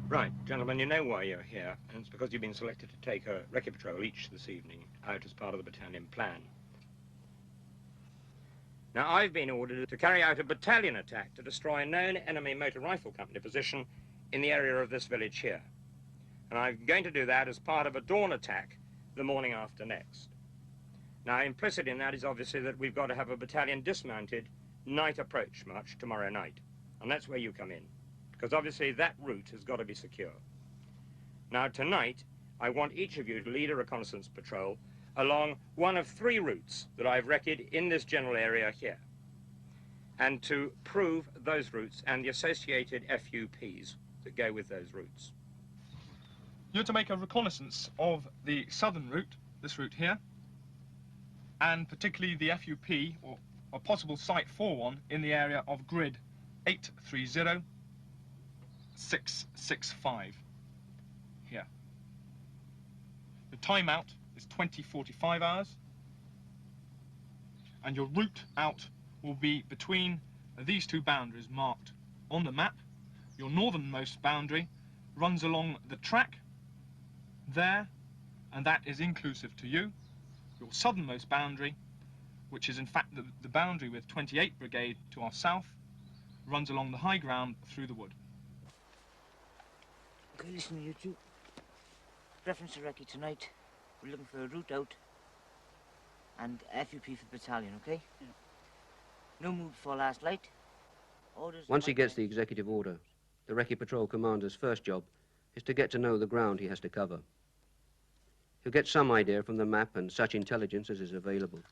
Right, gentlemen, you know why you're here, and it's because you've been selected to take a Recce Patrol each this evening out as part of the battalion plan. Now, I've been ordered to carry out a battalion attack to destroy a known enemy motor rifle company position in the area of this village here. And I'm going to do that as part of a dawn attack the morning after next. Now, implicit in that is obviously that we've got to have a battalion dismounted night approach march tomorrow night. And that's where you come in, because obviously that route has got to be secure. Now, tonight, I want each of you to lead a reconnaissance patrol along one of three routes that I've recce'd in this general area here, and to prove those routes and the associated FUPs that go with those routes. You're to make a reconnaissance of the southern route, this route here, and particularly the FUP, or a possible site for one, in the area of grid 830665, here. The timeout is 20:45 hours, and your route out will be between these two boundaries marked on the map. Your northernmost boundary runs along the track there, and that is inclusive to you. Your southernmost boundary, which is in fact the boundary with 28th Brigade to our south, runs along the high ground through the wood. Okay, listen, you two. Reference to Recce tonight. We're looking for a route out and FUP for the battalion, okay? Yeah. No move before last light. Orders. Once he gets the executive order, the Recce Patrol commander's first job is to get to know the ground he has to cover. He'll get some idea from the map and such intelligence as is available.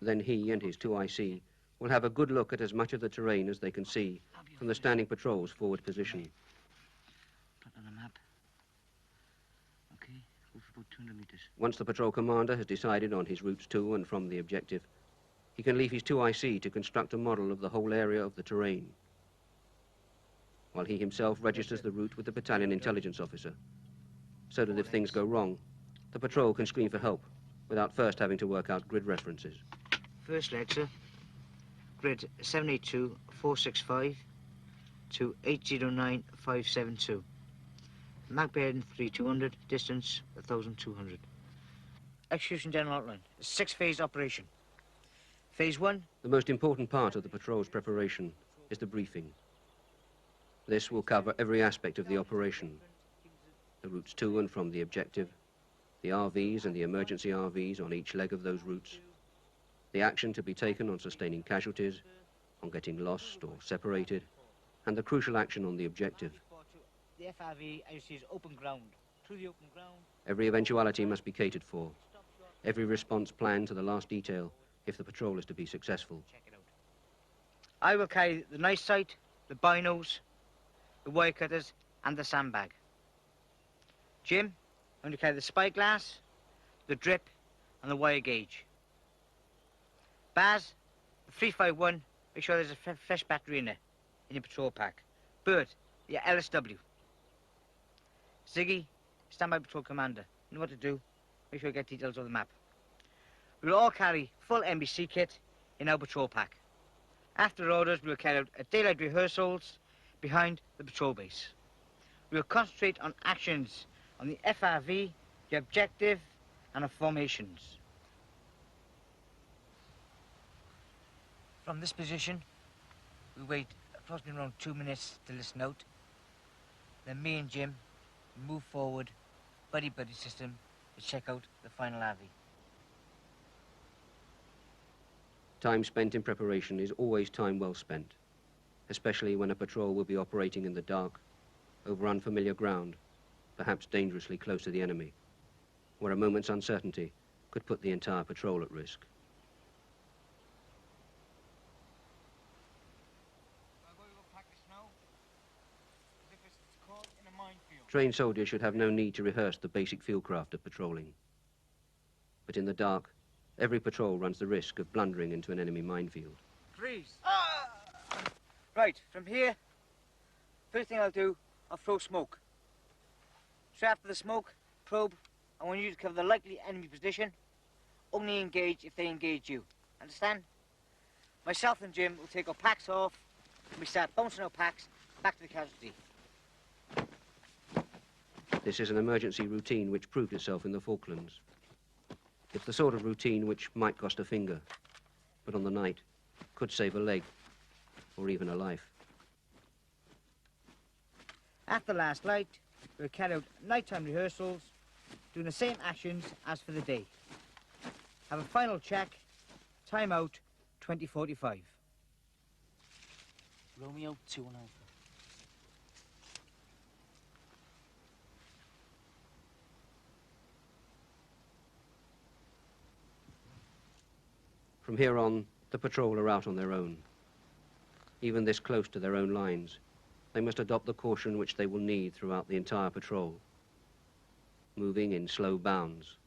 Then he and his 2IC will have a good look at as much of the terrain as they can see from the standing patrol's forward position. Put on the map. Okay, go for about 200 meters. Once the patrol commander has decided on his routes to and from the objective, he can leave his 2IC to construct a model of the whole area of the terrain, while he himself registers the route with the battalion intelligence officer, so that if things go wrong, the patrol can screen for help without first having to work out grid references. First leg, sir. Grid 782465 to 809572. Mag bearing 3200, distance 1200. Execution general outline. 6-phase operation. Phase 1. The most important part of the patrol's preparation is the briefing. This will cover every aspect of the operation. The routes to and from the objective, the RVs and the emergency RVs on each leg of those routes, the action to be taken on sustaining casualties, on getting lost or separated, and the crucial action on the objective. The FRV, as you see, is open ground. Through the open ground. Every eventuality must be catered for. Every response planned to the last detail if the patrol is to be successful. Check it out. I will carry the knife sight, the binos, the wire cutters, and the sandbag. Jim, I'm going to carry the spyglass, the drip, and the wire gauge. Baz, the 351, make sure there's a fresh battery in there, in your patrol pack. Bert, your LSW. Ziggy, standby patrol commander. You know what to do. Make sure you get details of the map. We'll all carry full NBC kit in our patrol pack. After orders, we'll carry out a daylight rehearsals behind the patrol base. We'll concentrate on actions on the FRV, the objective, and the formations. From this position, we wait approximately around 2 minutes to listen out. Then me and Jim move forward, buddy-buddy system, to check out the final RV. Time spent in preparation is always time well spent, especially when a patrol will be operating in the dark, over unfamiliar ground, perhaps dangerously close to the enemy, where a moment's uncertainty could put the entire patrol at risk. Trained soldiers should have no need to rehearse the basic fieldcraft of patrolling. But in the dark, every patrol runs the risk of blundering into an enemy minefield. Freeze! Right, from here, first thing I'll do, I'll throw smoke. Straight after the smoke, probe, I want you to cover the likely enemy position. Only engage if they engage you. Understand? Myself and Jim will take our packs off, and we start bouncing our packs back to the casualty. This is an emergency routine which proved itself in the Falklands. It's the sort of routine which might cost a finger, but on the night could save a leg or even a life. After last night, we carried out nighttime rehearsals, doing the same actions as for the day. Have a final check, time out 20:45. Romeo 2 and Alpha. From here on, the patrol are out on their own. Even this close to their own lines, they must adopt the caution which they will need throughout the entire patrol. Moving in slow bounds,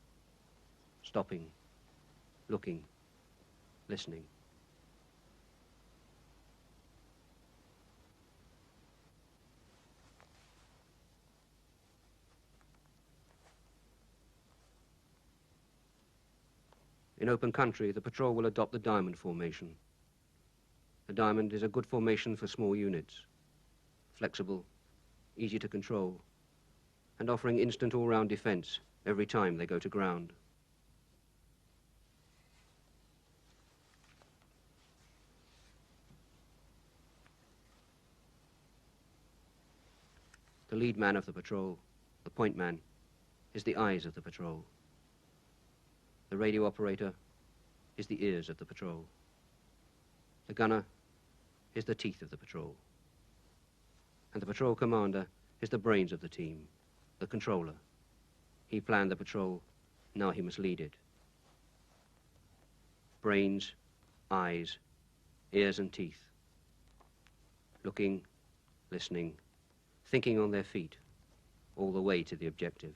stopping, looking, listening. In open country, the patrol will adopt the diamond formation. The diamond is a good formation for small units, flexible, easy to control, and offering instant all-round defense every time they go to ground. The lead man of the patrol, the point man, is the eyes of the patrol. The radio operator is the ears of the patrol. The gunner is the teeth of the patrol. And the patrol commander is the brains of the team, the controller. He planned the patrol, now he must lead it. Brains, eyes, ears and teeth. Looking, listening, thinking on their feet, all the way to the objective.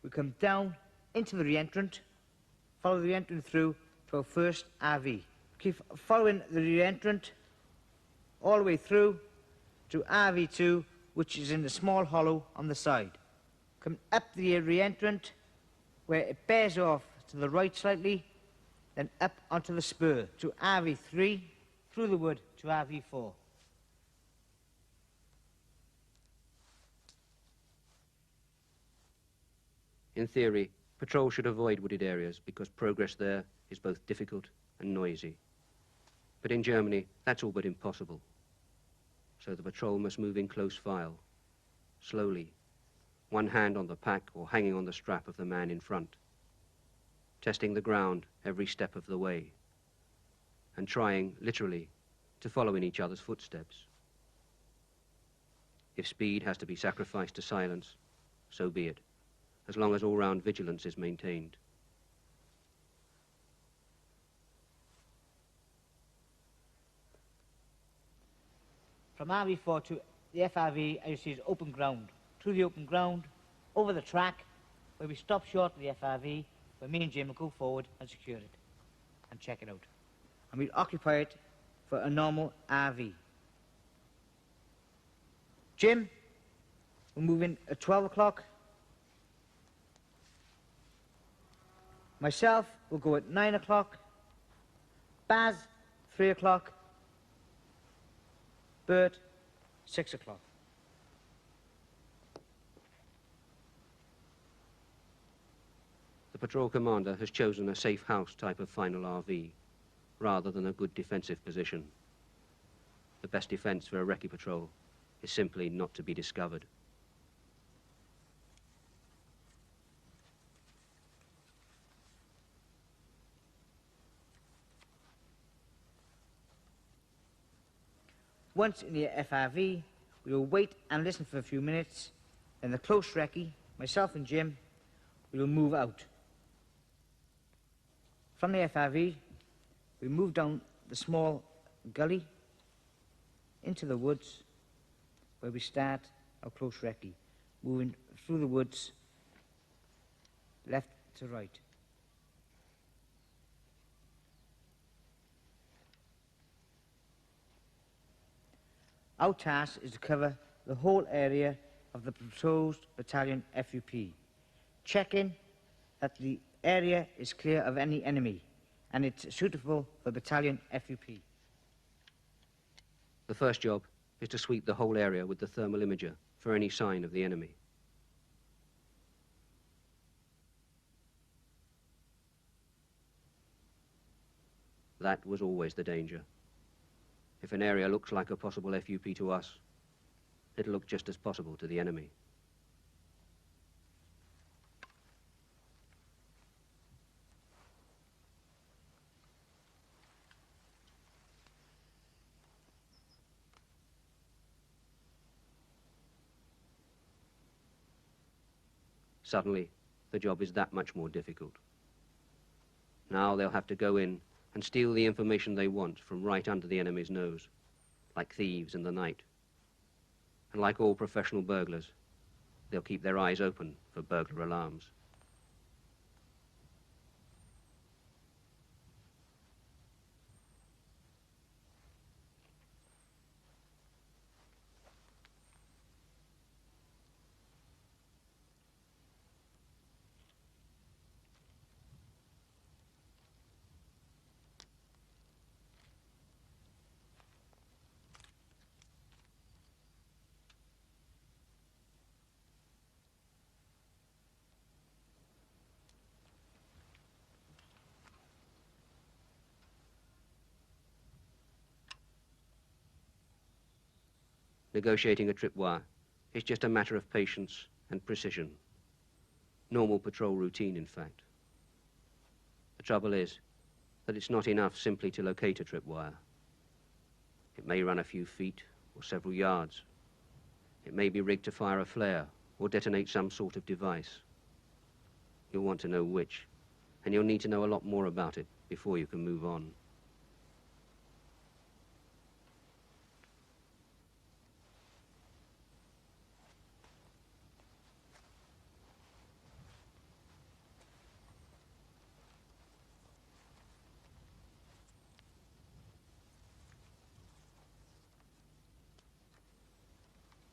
We come down into the re-entrant, follow the re-entrant through to our first RV. Keep following the re-entrant all the way through to RV2, which is in the small hollow on the side. Come up the re-entrant, where it bears off to the right slightly, then up onto the spur to RV3, through the wood to RV4. In theory, patrol should avoid wooded areas because progress there is both difficult and noisy. But in Germany, that's all but impossible. So the patrol must move in close file, slowly, one hand on the pack or hanging on the strap of the man in front, testing the ground every step of the way, and trying, literally, to follow in each other's footsteps. If speed has to be sacrificed to silence, so be it, as long as all-round vigilance is maintained. From RV4 to the FRV, as you see, is open ground. Through the open ground, over the track, where we stop short of the FRV, where me and Jim will go forward and secure it and check it out. And we'll occupy it for a normal RV. Jim will move in at 12 o'clock. Myself will go at 9 o'clock. Baz, 3 o'clock. Bert, 6 o'clock. The patrol commander has chosen a safe house type of final RV, rather than a good defensive position. The best defense for a recce patrol is simply not to be discovered. Once in the FRV, we will wait and listen for a few minutes. Then the close recce, myself and Jim, we will move out. From the FRV, we move down the small gully into the woods, where we start our close recce, moving through the woods, left to right. Our task is to cover the whole area of the proposed battalion FUP, checking that the area is clear of any enemy and it's suitable for battalion FUP. The first job is to sweep the whole area with the thermal imager for any sign of the enemy. That was always the danger. If an area looks like a possible FUP to us, it'll look just as possible to the enemy. Suddenly, the job is that much more difficult. Now they'll have to go in and steal the information they want from right under the enemy's nose, like thieves in the night. And like all professional burglars, they'll keep their eyes open for burglar alarms. Negotiating a tripwire is just a matter of patience and precision. Normal patrol routine, in fact. The trouble is that it's not enough simply to locate a tripwire. It may run a few feet or several yards. It may be rigged to fire a flare or detonate some sort of device. You'll want to know which, and you'll need to know a lot more about it before you can move on.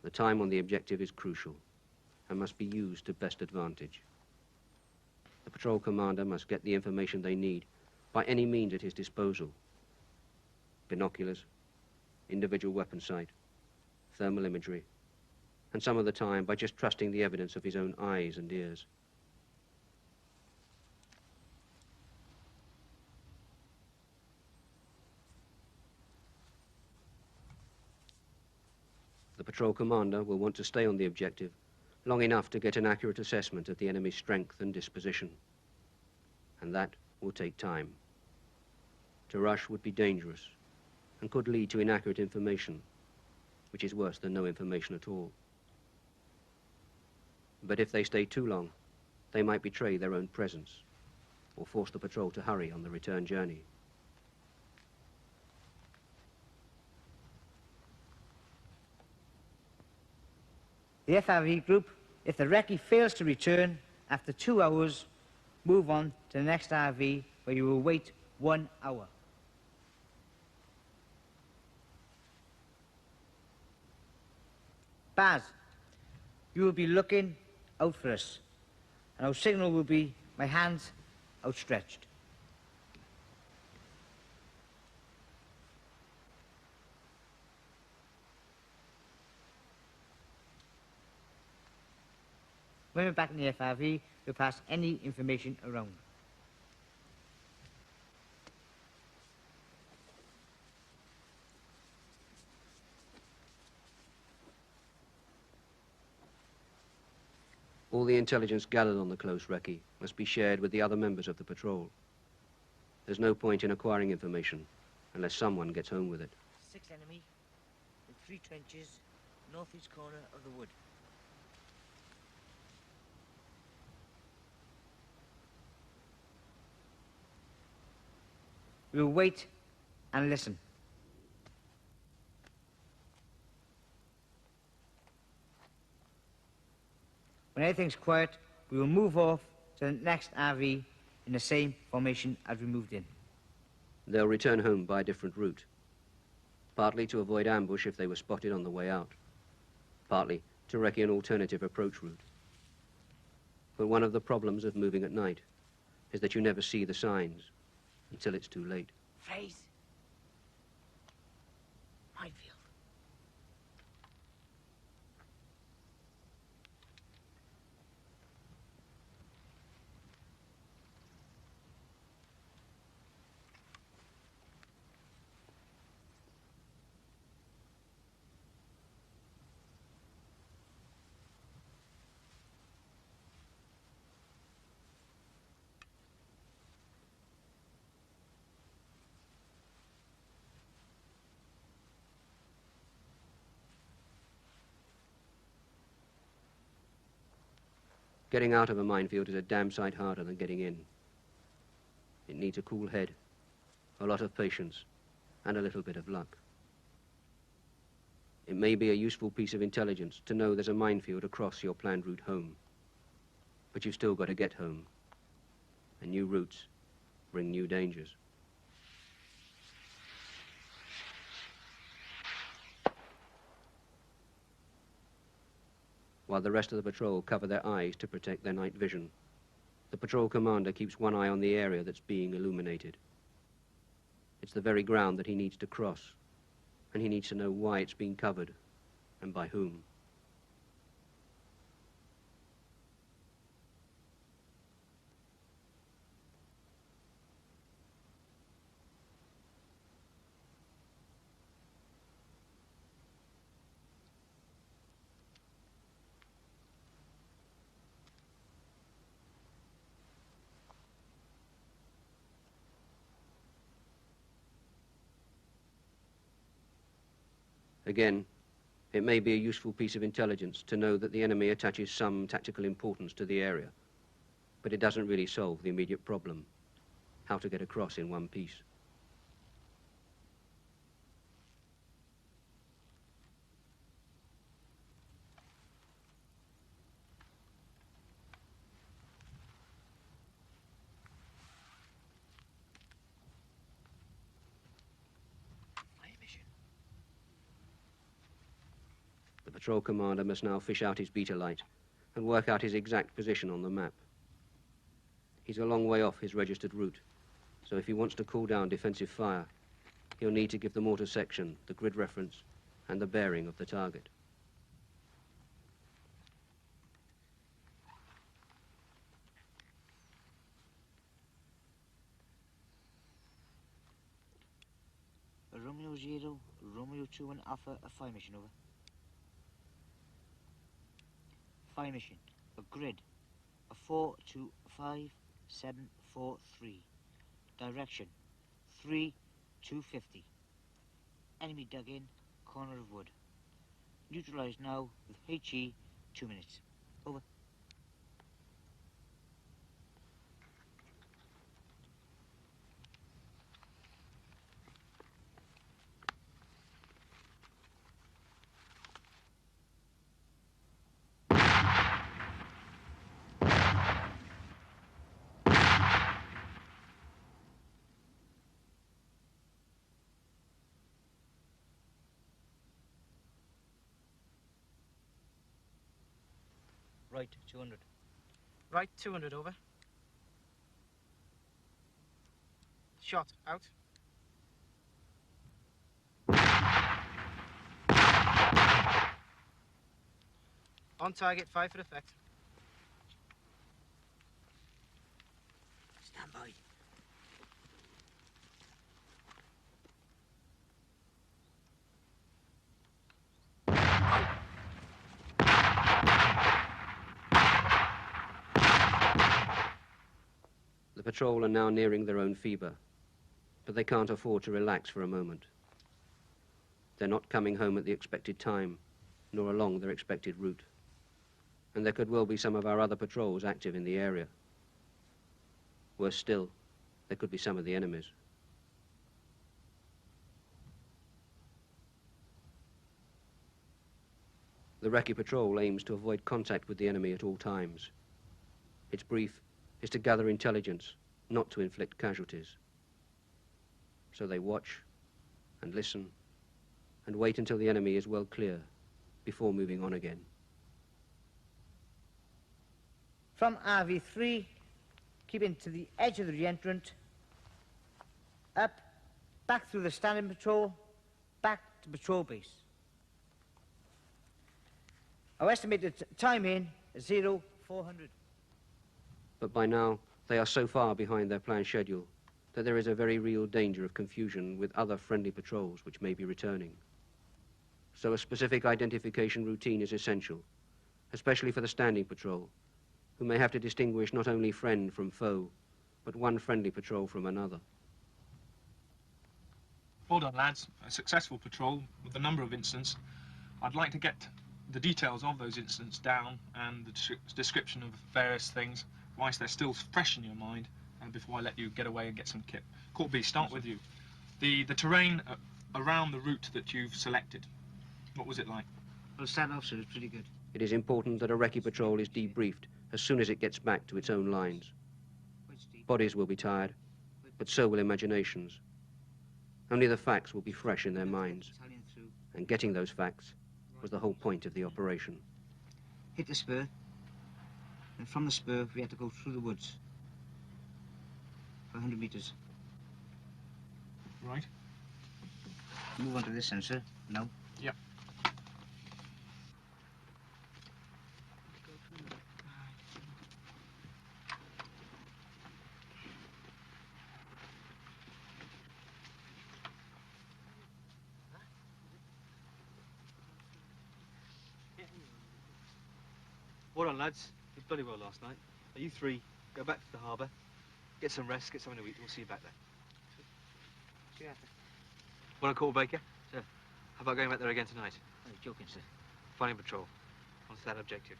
The time on the objective is crucial and must be used to best advantage. The patrol commander must get the information they need by any means at his disposal. Binoculars, individual weapon sight, thermal imagery, and some of the time by just trusting the evidence of his own eyes and ears. The patrol commander will want to stay on the objective long enough to get an accurate assessment of the enemy's strength and disposition. And that will take time. To rush would be dangerous and could lead to inaccurate information, which is worse than no information at all. But if they stay too long, they might betray their own presence or force the patrol to hurry on the return journey. The FRV group, if the recce fails to return after 2 hours, move on to the next RV where you will wait 1 hour. Baz, you will be looking out for us, and our signal will be my hands outstretched. When we're back in the FRV, we'll pass any information around. All the intelligence gathered on the close recce must be shared with the other members of the patrol. There's no point in acquiring information unless someone gets home with it. 6 enemy in 3 trenches, northeast corner of the wood. We'll wait and listen. When everything's quiet, we will move off to the next RV in the same formation as we moved in. They'll return home by a different route, partly to avoid ambush if they were spotted on the way out, partly to recce an alternative approach route. But one of the problems of moving at night is that you never see the signs until it's too late. Phrase. Minefield. Getting out of a minefield is a damn sight harder than getting in. It needs a cool head, a lot of patience, and a little bit of luck. It may be a useful piece of intelligence to know there's a minefield across your planned route home. But you've still got to get home. And new routes bring new dangers. While the rest of the patrol cover their eyes to protect their night vision, the patrol commander keeps one eye on the area that's being illuminated. It's the very ground that he needs to cross, and he needs to know why it's being covered and by whom. Again, it may be a useful piece of intelligence to know that the enemy attaches some tactical importance to the area, but it doesn't really solve the immediate problem, how to get across in one piece. The patrol commander must now fish out his beta light and work out his exact position on the map. He's a long way off his registered route, so if he wants to cool down defensive fire, he'll need to give the mortar section the grid reference and the bearing of the target. Romeo 0, Romeo 2 and Alpha, a fire mission, over. Fire mission, a grid, a 425-743. Direction, 3250. Enemy dug in, corner of wood. Neutralized now with HE, 2 minutes. Over. Right, 200. Right, 200, over. Shot, out. On target, 5 for effect. Stand by. The patrol are now nearing their own fever, but they can't afford to relax for a moment. They're not coming home at the expected time, nor along their expected route. And there could well be some of our other patrols active in the area. Worse still, there could be some of the enemies. The Recce Patrol aims to avoid contact with the enemy at all times. Its brief is to gather intelligence, not to inflict casualties. So they watch and listen and wait until the enemy is well clear before moving on again. From RV3, keeping to the edge of the re-entrant, up, back through the standing patrol, back to patrol base. Our estimated time in is 0400. But by now, they are so far behind their planned schedule that there is a very real danger of confusion with other friendly patrols which may be returning. So a specific identification routine is essential, especially for the standing patrol, who may have to distinguish not only friend from foe, but one friendly patrol from another. Well done, lads. A successful patrol with a number of incidents. I'd like to get the details of those incidents down and the description of various things whilst they're still fresh in your mind before I let you get away and get some kit. Court B, start with you. The terrain around the route that you've selected, what was it like? Well, start off, sir, it's pretty good. It is important that a Recce Patrol is debriefed as soon as it gets back to its own lines. Bodies will be tired, but so will imaginations. Only the facts will be fresh in their minds, and getting those facts was the whole point of the operation. Hit the spur, and from the spur we had to go through the woods for 100 metres. Right. Move on to this sensor, now. Yep. Well done, lads. Did bloody well last night. Now, you three, go back to the harbour, get some rest, get something to eat. We'll see you back there. See you after. Want a quarterbaker? Sir. How about going back there again tonight? Oh, you're joking, sir. Finding patrol. On to that objective.